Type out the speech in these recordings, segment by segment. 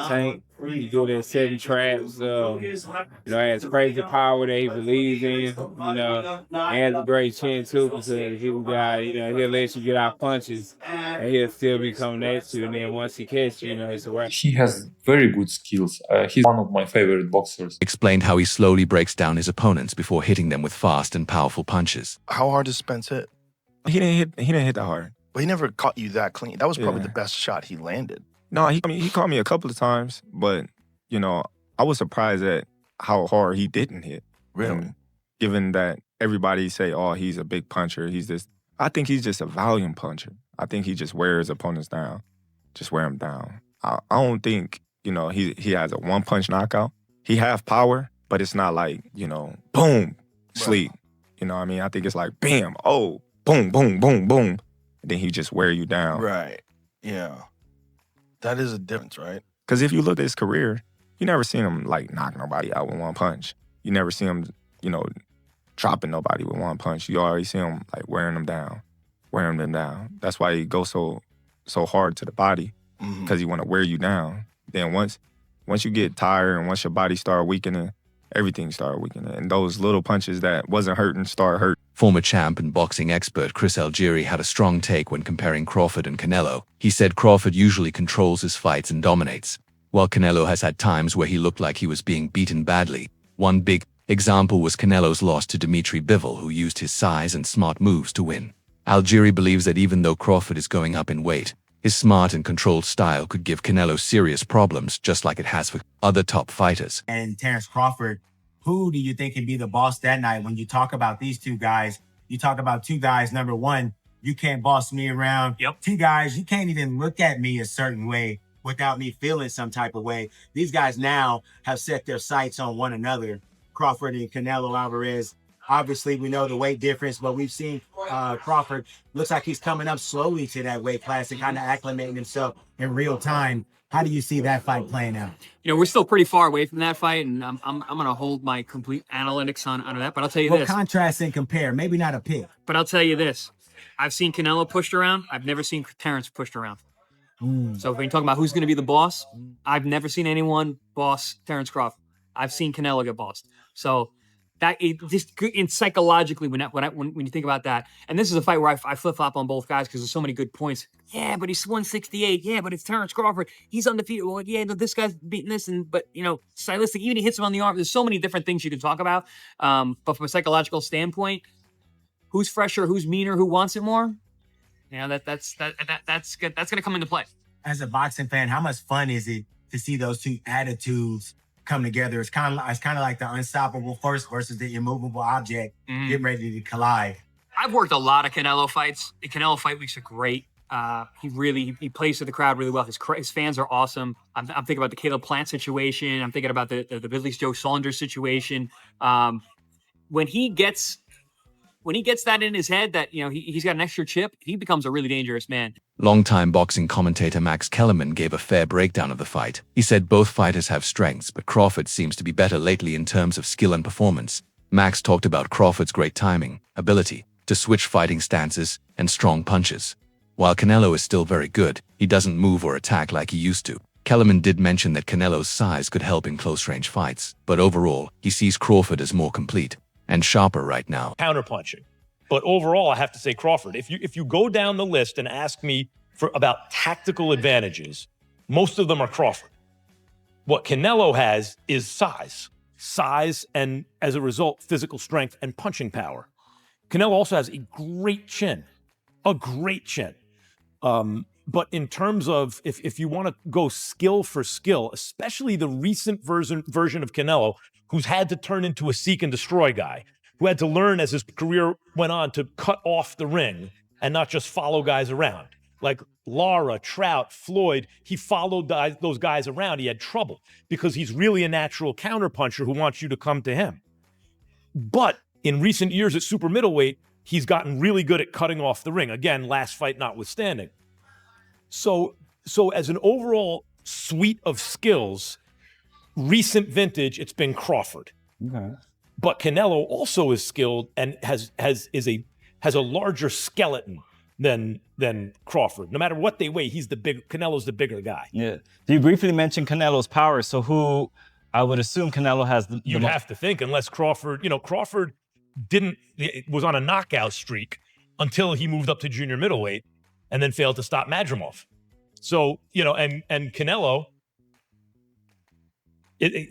tank. He do that setting traps. Has crazy power that he believes in. And a great chin too because he's a guy. He'll let you get out punches, and he'll still be coming at you. And then once he catches you, it's a wrap. He has very good skills. He's one of my favorite boxers. Explained how he slowly breaks down his opponents before hitting them with fast and powerful punches. How hard does Spence hit? He didn't hit that hard. But he never caught you that clean. That was probably the best shot he landed. No, he caught me a couple of times, but I was surprised at how hard he didn't hit. Really? Given that everybody say, "Oh, he's a big puncher," I think he's just a volume puncher. I think he just wears opponents down, just wear them down. I don't think he has a one punch knockout. He have power, but it's not like boom, sleep. I think it's like bam, oh, boom, boom, boom, boom. And then he just wear you down. Right. Yeah. That is a difference, right? Because if you look at his career, you never seen him like knock nobody out with one punch. You never see him, dropping nobody with one punch. You always see him like wearing them down. That's why he goes so hard to the body, because he want to wear you down. Then once you get tired and once your body start weakening, everything started weakening. And those little punches that wasn't hurting start hurting. Former champ and boxing expert Chris Algieri had a strong take when comparing Crawford and Canelo. He said Crawford usually controls his fights and dominates, while Canelo has had times where he looked like he was being beaten badly. One big example was Canelo's loss to Dimitri Bivol, who used his size and smart moves to win. Algieri believes that even though Crawford is going up in weight, his smart and controlled style could give Canelo serious problems, just like it has for other top fighters. And Terence Crawford, who do you think can be the boss that night? When you talk about these two guys, you talk about two guys, number one, you can't boss me around. Yep. Two guys, you can't even look at me a certain way without me feeling some type of way. These guys now have set their sights on one another, Crawford and Canelo Alvarez. Obviously, we know the weight difference, but we've seen Crawford looks like he's coming up slowly to that weight class and kind of acclimating himself in real time. How do you see that fight playing out? We're still pretty far away from that fight, and I'm going to hold my complete analytics on that. But I'll tell you this. Contrast and compare, maybe not a pick. But I'll tell you this. I've seen Canelo pushed around. I've never seen Terence pushed around. So if you're talking about who's going to be the boss, I've never seen anyone boss Terence Crawford. I've seen Canelo get bossed. So that just psychologically, when you think about that, and this is a fight where I flip-flop on both guys because there's so many good points. Yeah, but he's 168. Yeah, but it's Terence Crawford. He's undefeated. Well, yeah, this guy's beating this, but stylistic, even he hits him on the arm. There's so many different things you can talk about. But from a psychological standpoint, who's fresher, who's meaner, who wants it more? That's going to come into play. As a boxing fan, how much fun is it to see those two attitudes come together? It's kind of like the unstoppable force versus the immovable object getting ready to collide. I've worked a lot of Canelo fights. The Canelo fight weeks are great. He plays to the crowd really well. His fans are awesome. I'm thinking about the Caleb Plant situation. I'm thinking about the Billy's Joe Saunders situation. When he gets that in his head that he's got an extra chip, he becomes a really dangerous man. Longtime boxing commentator Max Kellerman gave a fair breakdown of the fight. He said both fighters have strengths, but Crawford seems to be better lately in terms of skill and performance. Max talked about Crawford's great timing, ability to switch fighting stances, and strong punches. While Canelo is still very good, he doesn't move or attack like he used to. Kellerman did mention that Canelo's size could help in close-range fights, but overall, he sees Crawford as more complete and sharper right now. Counterpunching. But overall, I have to say Crawford. If you go down the list and ask me about tactical advantages, most of them are Crawford. What Canelo has is size, and as a result, physical strength and punching power. Canelo also has a great chin. But in terms of if you want to go skill for skill, especially the recent version of Canelo, who's had to turn into a seek and destroy guy, who had to learn as his career went on to cut off the ring and not just follow guys around. Like Lara, Trout, Floyd, he followed those guys around. He had trouble because he's really a natural counterpuncher who wants you to come to him. But in recent years at super middleweight, he's gotten really good at cutting off the ring. Again, last fight notwithstanding. So as an overall suite of skills, recent vintage, it's been Crawford. Okay. But Canelo also is skilled and has a larger skeleton than Crawford. No matter what they weigh, Canelo's the bigger guy. Yeah. You briefly mentioned Canelo's power. So who, I would assume Canelo has the You'd have to think, unless Crawford, Crawford was on a knockout streak until he moved up to junior middleweight and then failed to stop Madrimov. So, and Canelo,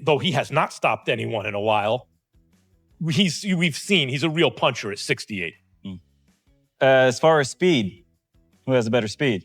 though he has not stopped anyone in a while, we've seen he's a real puncher at 68. As far as speed, who has a better speed?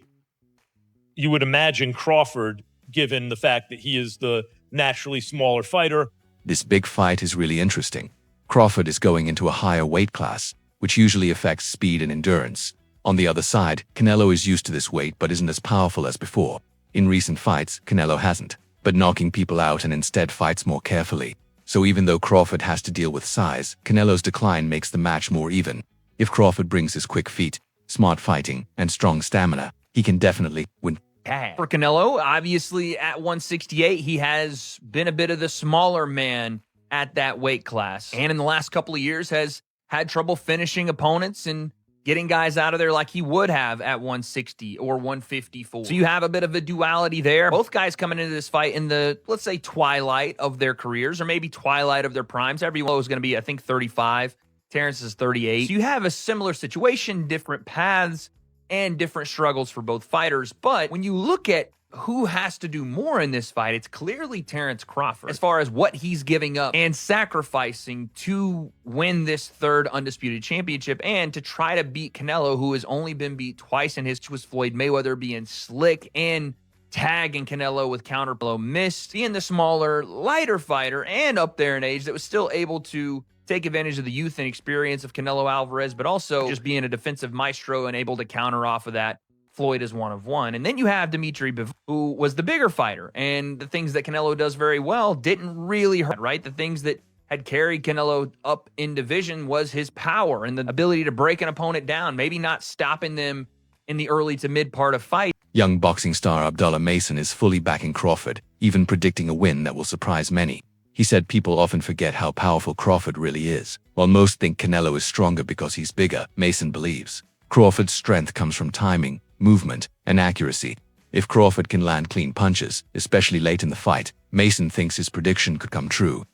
You would imagine Crawford, given the fact that he is the naturally smaller fighter. This big fight is really interesting. Crawford is going into a higher weight class, which usually affects speed and endurance. On the other side, Canelo is used to this weight but isn't as powerful as before. In recent fights, Canelo hasn't, but knocking people out and instead fights more carefully. So even though Crawford has to deal with size, Canelo's decline makes the match more even. If Crawford brings his quick feet, smart fighting, and strong stamina, he can definitely win. For Canelo, obviously at 168, he has been a bit of the smaller man at that weight class. And in the last couple of years has had trouble finishing opponents and getting guys out of there like he would have at 160 or 154. So you have a bit of a duality there. Both guys coming into this fight in the, let's say, twilight of their careers, or maybe twilight of their primes. Everyone is going to be, I think, 35. Terence is 38. So you have a similar situation, different paths, and different struggles for both fighters. But when you look at who has to do more in this fight, it's clearly Terence Crawford as far as what he's giving up and sacrificing to win this third undisputed championship and to try to beat Canelo, who has only been beat twice in his was Floyd Mayweather being slick and tagging Canelo with counterblow missed, being the smaller, lighter fighter and up there in age that was still able to take advantage of the youth and experience of Canelo Alvarez, but also just being a defensive maestro and able to counter off of that. Floyd is one of one. And then you have Dimitri Bivol, who was the bigger fighter. And the things that Canelo does very well didn't really hurt, right? The things that had carried Canelo up in division was his power and the ability to break an opponent down, maybe not stopping them in the early to mid part of fight. Young boxing star Abdullah Mason is fully backing Crawford, even predicting a win that will surprise many. He said people often forget how powerful Crawford really is. While most think Canelo is stronger because he's bigger, Mason believes Crawford's strength comes from timing, movement, and accuracy. If Crawford can land clean punches, especially late in the fight, Mason thinks his prediction could come true.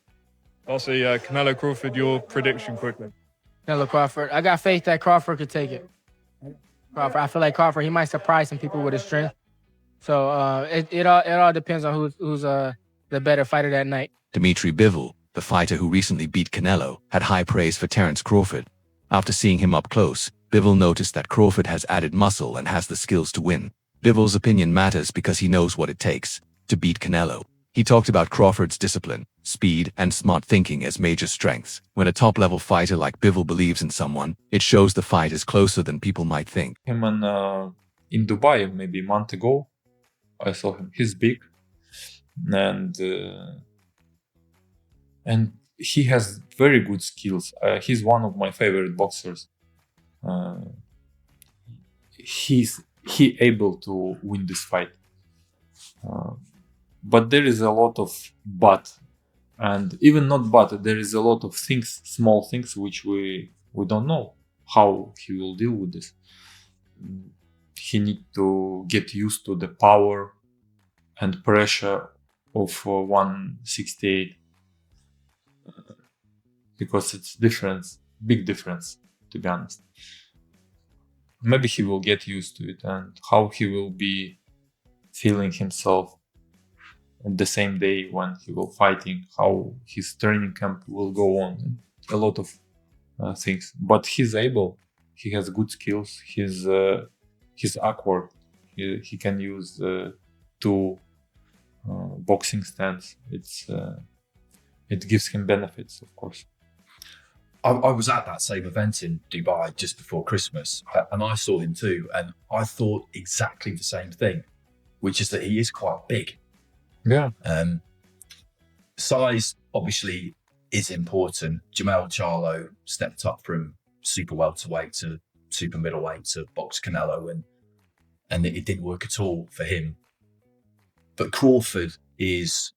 I'll say Canelo Crawford, your prediction quickly. Canelo Crawford. I got faith that Crawford could take it. Crawford, I feel like Crawford, he might surprise some people with his strength. So it all depends on who's the better fighter that night. Dimitri Bivol, the fighter who recently beat Canelo, had high praise for Terence Crawford. After seeing him up close, Bivol noticed that Crawford has added muscle and has the skills to win. Bivol's opinion matters because he knows what it takes to beat Canelo. He talked about Crawford's discipline, speed, and smart thinking as major strengths. When a top-level fighter like Bivol believes in someone, it shows the fight is closer than people might think. Him in Dubai maybe a month ago, I saw him. He's big, and he has very good skills. He's one of my favorite boxers. He able to win this fight. But there is a lot of but, and even not but, there is a lot of things, small things, which we don't know how he will deal with this. He need to get used to the power and pressure of 168. Because it's big difference, to be honest. Maybe he will get used to it, and how he will be feeling himself on the same day when he will fighting, how his training camp will go on, a lot of things. But he's able, he has good skills, he's awkward, he can use two boxing stands. It gives him benefits, of course. I was at that same event in Dubai just before Christmas, and I saw him too, and I thought exactly the same thing, which is that he is quite big. Yeah. Size obviously is important. Jamel Charlo stepped up from super welterweight to super middleweight to box Canelo, and it didn't work at all for him. But Crawford is,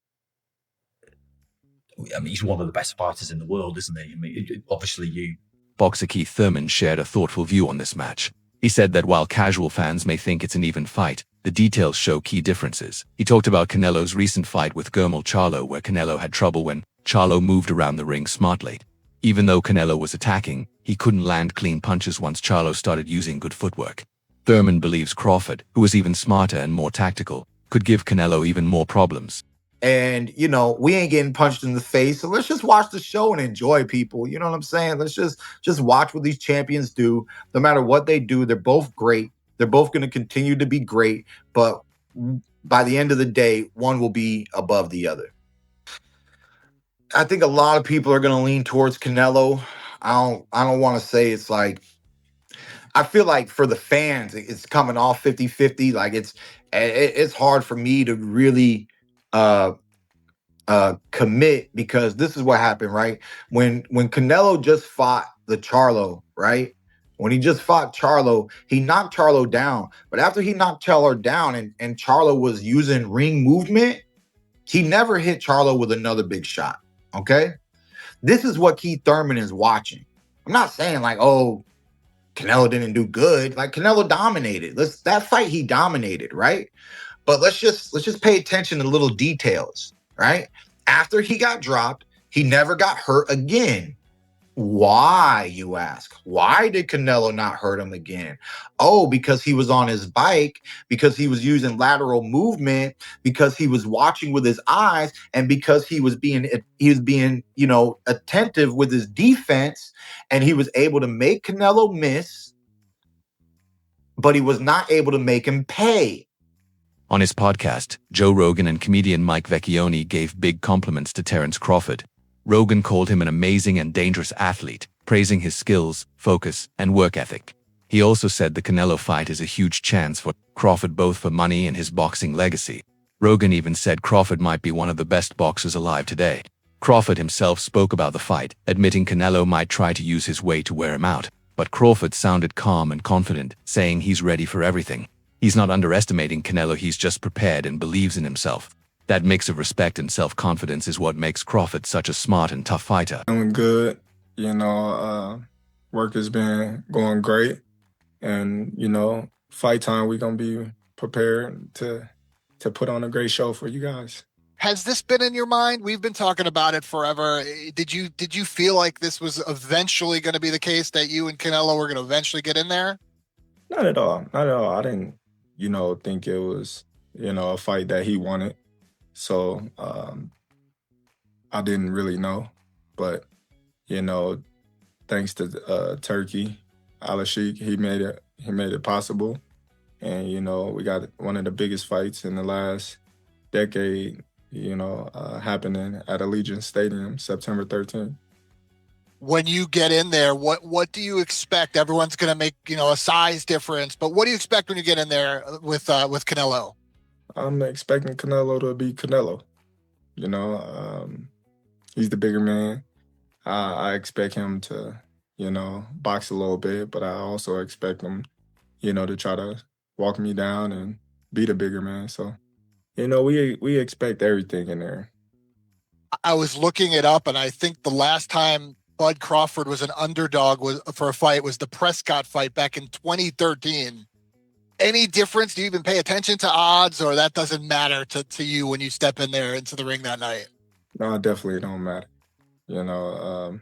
I mean, he's one of the best fighters in the world, isn't he? I mean, obviously Boxer Keith Thurman shared a thoughtful view on this match. He said that while casual fans may think it's an even fight, the details show key differences. He talked about Canelo's recent fight with Germel Charlo, where Canelo had trouble when Charlo moved around the ring smartly. Even though Canelo was attacking, he couldn't land clean punches once Charlo started using good footwork. Thurman believes Crawford, who was even smarter and more tactical, could give Canelo even more problems. And, you know, we ain't getting punched in the face. So let's just watch the show and enjoy, people. You know what I'm saying? Let's just watch what these champions do. No matter what they do, they're both great. They're both going to continue to be great. But by the end of the day, one will be above the other. I think a lot of people are going to lean towards Canelo. I don't want to say it's like, I feel like for the fans, it's coming off 50-50. Like it's hard for me to really commit, because this is what happened, right? When Canelo just fought the Charlo, right? When he just fought Charlo, he knocked Charlo down. But after he knocked Charlo down and Charlo was using ring movement, he never hit Charlo with another big shot. Okay? This is what Keith Thurman is watching. I'm not saying like, oh, Canelo didn't do good. Like, Canelo dominated. That fight he dominated, right? But let's just pay attention to little details, right? After he got dropped, he never got hurt again. Why, you ask? Why did Canelo not hurt him again? Oh, because he was on his bike, because he was using lateral movement, because he was watching with his eyes, and because he was being, you know, attentive with his defense, and he was able to make Canelo miss, but he was not able to make him pay. On his podcast, Joe Rogan and comedian Mike Vecchione gave big compliments to Terence Crawford. Rogan called him an amazing and dangerous athlete, praising his skills, focus, and work ethic. He also said the Canelo fight is a huge chance for Crawford, both for money and his boxing legacy. Rogan even said Crawford might be one of the best boxers alive today. Crawford himself spoke about the fight, admitting Canelo might try to use his weight to wear him out. But Crawford sounded calm and confident, saying he's ready for everything. He's not underestimating Canelo, he's just prepared and believes in himself. That mix of respect and self-confidence is what makes Crawford such a smart and tough fighter. Doing good. You know, work has been going great. And, you know, fight time, we're going to be prepared to put on a great show for you guys. Has this been in your mind? We've been talking about it forever. Did you feel like this was eventually going to be the case, that you and Canelo were going to eventually get in there? Not at all. Not at all. I didn't, you know, think it was, you know, a fight that he wanted. So I didn't really know. But, you know, thanks to Turkey, Al-Sheikh, he made it possible. And, you know, we got one of the biggest fights in the last decade, you know, happening at Allegiant Stadium, September 13th. When you get in there, what do you expect? Everyone's going to make, you know, a size difference, but what do you expect when you get in there with Canelo? I'm expecting Canelo to be Canelo. You know, he's the bigger man. I expect him to, you know, box a little bit, but I also expect him, you know, to try to walk me down and be the bigger man. So, you know, we expect everything in there. I was looking it up, and I think the last time Bud Crawford was an underdog for a fight was the Prescott fight back in 2013. Any difference? Do you even pay attention to odds, or that doesn't matter to you when you step in there into the ring that night? No, it definitely don't matter. You know,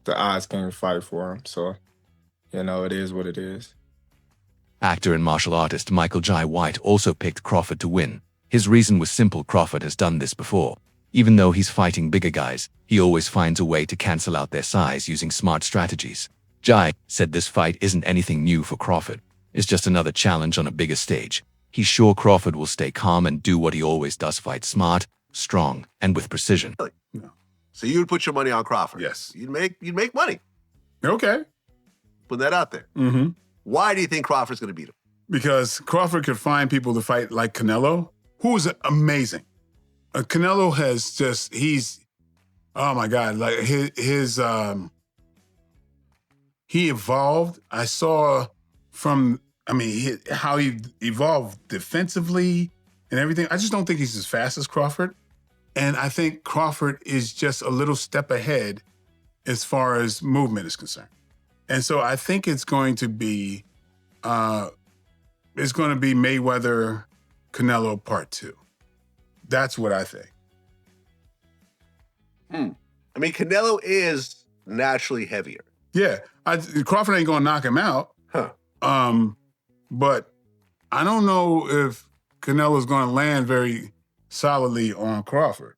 the odds can't fight for him. So, you know, it is what it is. Actor and martial artist Michael Jai White also picked Crawford to win. His reason was simple: Crawford has done this before. Even though he's fighting bigger guys, he always finds a way to cancel out their size using smart strategies. Jai said this fight isn't anything new for Crawford. It's just another challenge on a bigger stage. He's sure Crawford will stay calm and do what he always does: fight smart, strong, and with precision. So you would put your money on Crawford? Yes. You'd make money. Okay. Put that out there. Mm-hmm. Why do you think Crawford's going to beat him? Because Crawford could find people to fight like Canelo, who is amazing. Canelo has just, oh my God, like he evolved. I saw how he evolved defensively and everything. I just don't think he's as fast as Crawford. And I think Crawford is just a little step ahead as far as movement is concerned. And so I think it's going to be it's going to be Mayweather Canelo Part 2. That's what I think. I mean, Canelo is naturally heavier. Yeah, Crawford ain't going to knock him out. Huh. But I don't know if Canelo's going to land very solidly on Crawford.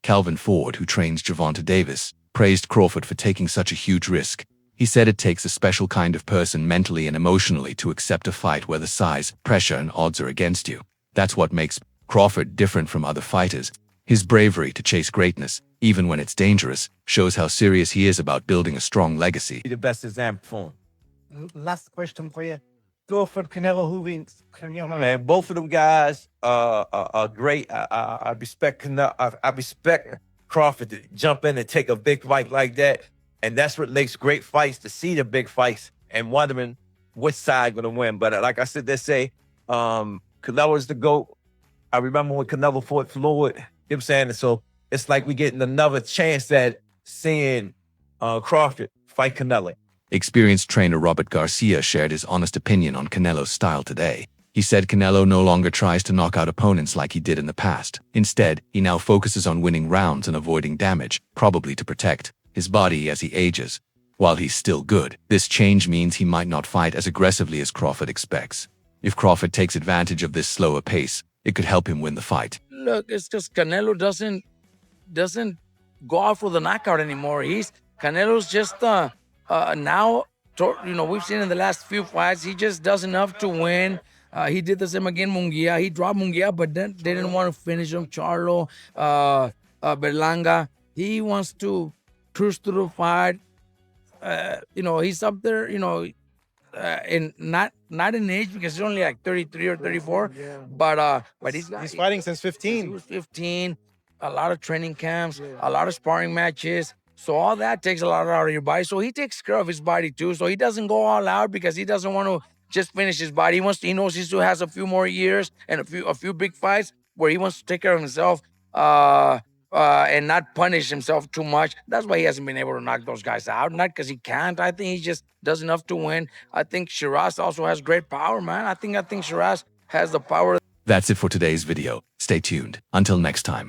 Calvin Ford, who trains Gervonta Davis, praised Crawford for taking such a huge risk. He said it takes a special kind of person mentally and emotionally to accept a fight where the size, pressure, and odds are against you. That's what makes Crawford different from other fighters. His bravery to chase greatness, even when it's dangerous, shows how serious he is about building a strong legacy. The best example for him. Last question for you. Crawford, Canelo, who wins? Man, both of them guys are great. I respect Canelo. I respect Crawford to jump in and take a big fight like that. And that's what makes great fights, to see the big fights and wondering which side going to win. But like I said, they say Canelo is the GOAT. I remember when Canelo fought Floyd. You know what I'm saying? And so it's like we getting another chance at seeing Crawford fight Canelo. Experienced trainer Robert Garcia shared his honest opinion on Canelo's style today. He said Canelo no longer tries to knock out opponents like he did in the past. Instead, he now focuses on winning rounds and avoiding damage, probably to protect his body as he ages. While he's still good, this change means he might not fight as aggressively as Crawford expects. If Crawford takes advantage of this slower pace, it could help him win the fight. Look, it's just Canelo doesn't go out for the knockout anymore. Canelo's just now, we've seen in the last few fights, he just does enough to win. He did the same again, Munguia. He dropped Munguia, but then they didn't want to finish him. Charlo, Berlanga. He wants to cruise through the fight. He's up there, in not in age because he's only like 33 or 34. But he's fighting since 15. He was 15. A lot of training camps, a lot of sparring matches. So all that takes a lot out of your body. So he takes care of his body too. So he doesn't go all out because he doesn't want to just finish his body. He knows he still has a few more years and a few big fights where he wants to take care of himself and not punish himself too much. That's why he hasn't been able to knock those guys out. Not because he can't. I think he just does enough to win. I think Shiraz also has great power, man. I think Shiraz has the power. That's it for today's video. Stay tuned. Until next time.